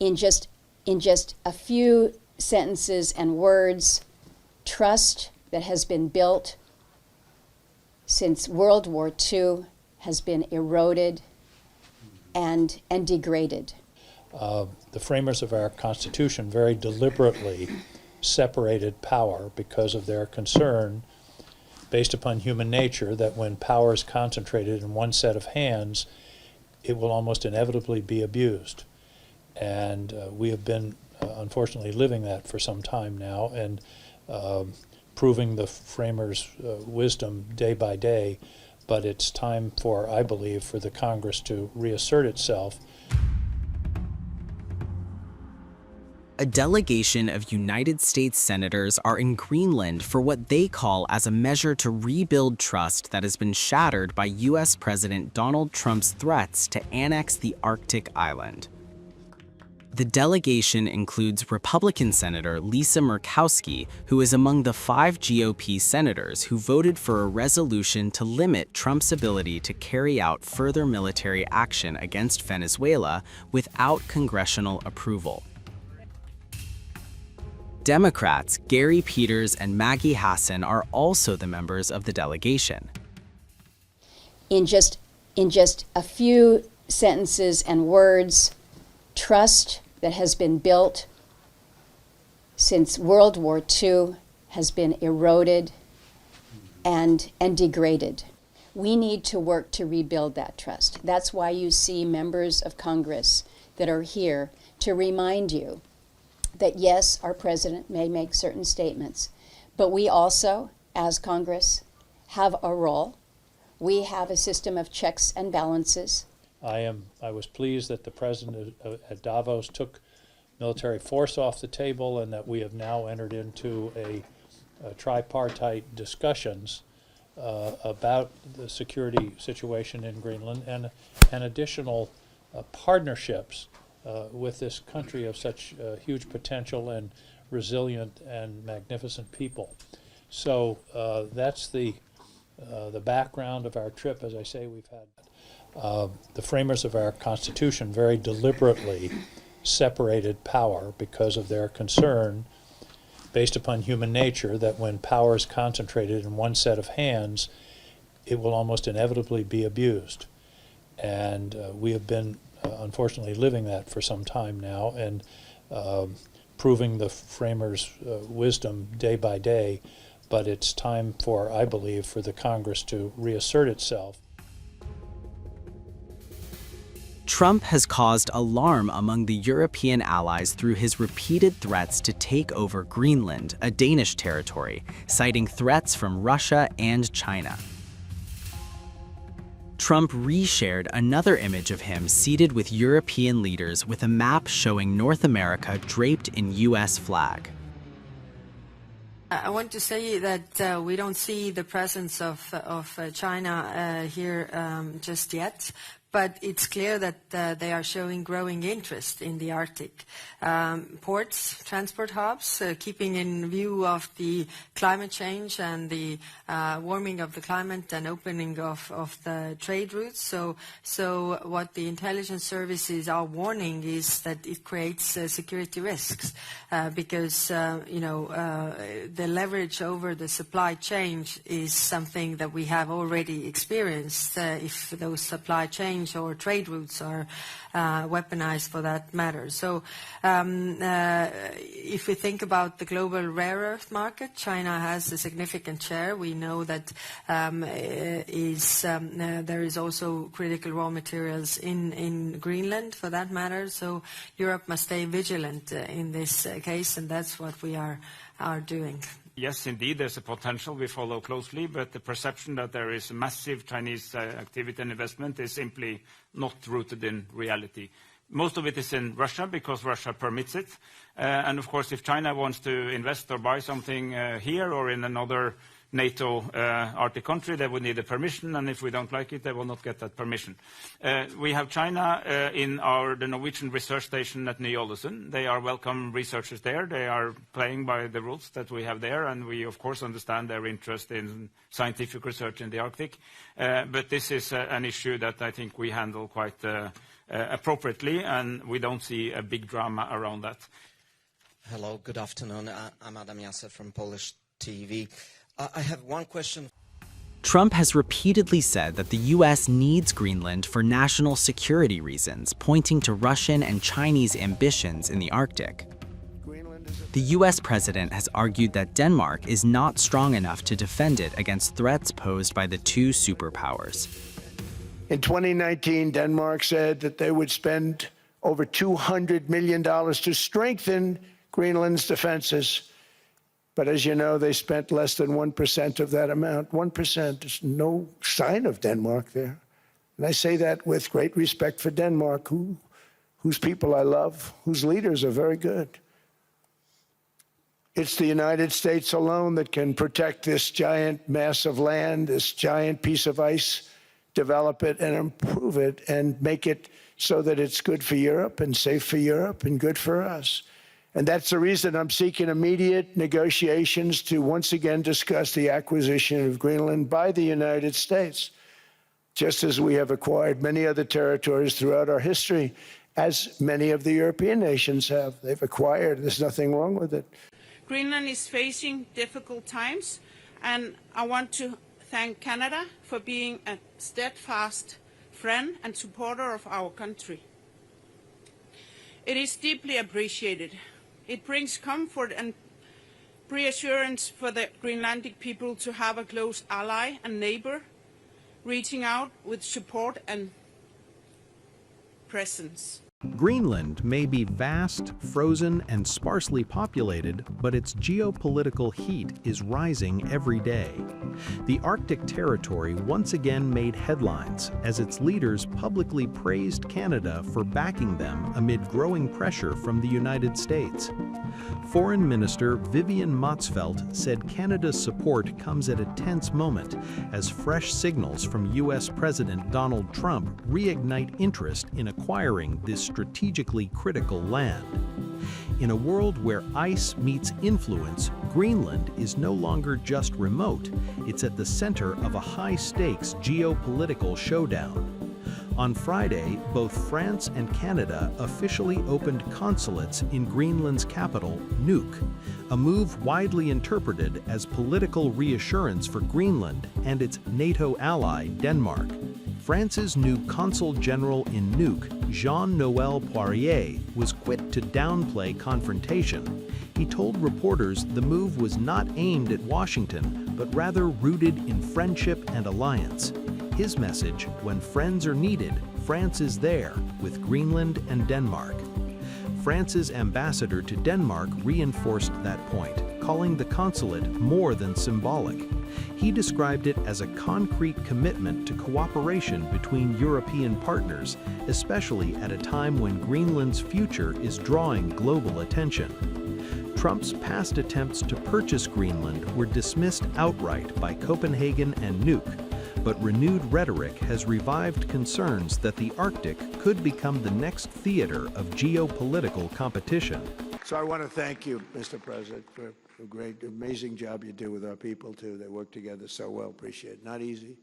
in just a few sentences and words, trust that has been built since World War II has been eroded and degraded. The framers of our Constitution very deliberately separated power because of their concern, based upon human nature, that when power is concentrated in one set of hands, it will almost inevitably be abused. And we have been, unfortunately, living that for some time now, and proving the framers' wisdom day by day. But it's time for, I believe, for the Congress to reassert itself. A delegation of United States senators are in Greenland for what they call as a measure to rebuild trust that has been shattered by U.S. President Donald Trump's threats to annex the Arctic island. The delegation includes Republican Senator Lisa Murkovski, who is among the 5 GOP senators who voted for a resolution to limit Trump's ability to carry out further military action against Venezuela without congressional approval. Democrats Gary Peters and Maggie Hassan are also the members of the delegation. In just a few sentences and words, trust that has been built since World War II has been eroded and degraded. We need to work to rebuild that trust. That's why you see members of Congress that are here to remind you that yes, our president may make certain statements, but we also, as Congress, have a role. We have a system of checks and balances. I was pleased that the president at Davos took military force off the table, and that we have now entered into a tripartite discussions about the security situation in Greenland, and additional partnerships with this country of such huge potential and resilient and magnificent people. So that's the background of our trip. As I say, we've had the framers of our Constitution very deliberately separated power because of their concern, based upon human nature, that when power is concentrated in one set of hands, it will almost inevitably be abused. And we have been, unfortunately, living that for some time now, and proving the framers' wisdom day by day. But it's time for, I believe, for the Congress to reassert itself. Trump has caused alarm among the European allies through his repeated threats to take over Greenland, a Danish territory, citing threats from Russia and China. Trump reshared another image of him seated with European leaders with a map showing North America draped in U.S. flag. I want to say that we don't see the presence of China here just yet. But it's clear that they are showing growing interest in the Arctic. Ports, transport hubs, keeping in view of the climate change and the warming of the climate and opening of the trade routes. So what the intelligence services are warning is that it creates security risks because the leverage over the supply chain is something that we have already experienced if those supply chains or trade routes are weaponized for that matter. So if we think about the global rare earth market, China has a significant share. We know that there is also critical raw materials in Greenland for that matter. So Europe must stay vigilant in this case, and that's what we are doing. Yes, indeed, there's a potential we follow closely, but the perception that there is massive Chinese activity and investment is simply not rooted in reality. Most of it is in Russia because Russia permits it. And of course, if China wants to invest or buy something here or in another NATO Arctic country, they would need a permission, and if we don't like it, they will not get that permission. We have China in the Norwegian research station at Ny-Ålesund. They are welcome researchers there. They are playing by the rules that we have there, and we, of course, understand their interest in scientific research in the Arctic. But this is an issue that I think we handle quite appropriately, and we don't see a big drama around that. Hello, good afternoon. I'm Adam Yasser from Polish TV. I have one question. Trump has repeatedly said that the U.S. needs Greenland for national security reasons, pointing to Russian and Chinese ambitions in the Arctic. The U.S. president has argued that Denmark is not strong enough to defend it against threats posed by the two superpowers. In 2019, Denmark said that they would spend over $200 million to strengthen Greenland's defenses. But as you know, they spent less than 1% of that amount. 1%, there's no sign of Denmark there. And I say that with great respect for Denmark, whose people I love, whose leaders are very good. It's the United States alone that can protect this giant mass of land, this giant piece of ice, develop it and improve it and make it so that it's good for Europe and safe for Europe and good for us. And that's the reason I'm seeking immediate negotiations to once again discuss the acquisition of Greenland by the United States, just as we have acquired many other territories throughout our history, as many of the European nations have. They've acquired. There's nothing wrong with it. Greenland is facing difficult times, and I want to thank Canada for being a steadfast friend and supporter of our country. It is deeply appreciated. It brings comfort and reassurance for the Greenlandic people to have a close ally and neighbor reaching out with support and presence. Greenland may be vast, frozen, and sparsely populated, but its geopolitical heat is rising every day. The Arctic territory once again made headlines as its leaders publicly praised Canada for backing them amid growing pressure from the United States. Foreign Minister Vivian Motzfeldt said Canada's support comes at a tense moment as fresh signals from U.S. President Donald Trump reignite interest in acquiring this strategically critical land. In a world where ice meets influence, Greenland is no longer just remote, it's at the center of a high-stakes geopolitical showdown. On Friday, both France and Canada officially opened consulates in Greenland's capital, Nuuk, a move widely interpreted as political reassurance for Greenland and its NATO ally, Denmark. France's new consul general in Nuuk, Jean-Noël Poirier, was quick to downplay confrontation. He told reporters the move was not aimed at Washington, but rather rooted in friendship and alliance. His message, when friends are needed, France is there, with Greenland and Denmark. France's ambassador to Denmark reinforced that point, calling the consulate more than symbolic. He described it as a concrete commitment to cooperation between European partners, especially at a time when Greenland's future is drawing global attention. Trump's past attempts to purchase Greenland were dismissed outright by Copenhagen and Nuuk, but renewed rhetoric has revived concerns that the Arctic could become the next theater of geopolitical competition. So I want to thank you, Mr. President, for a great, amazing job you do with our people, too. They work together so well. Appreciate it. Not easy.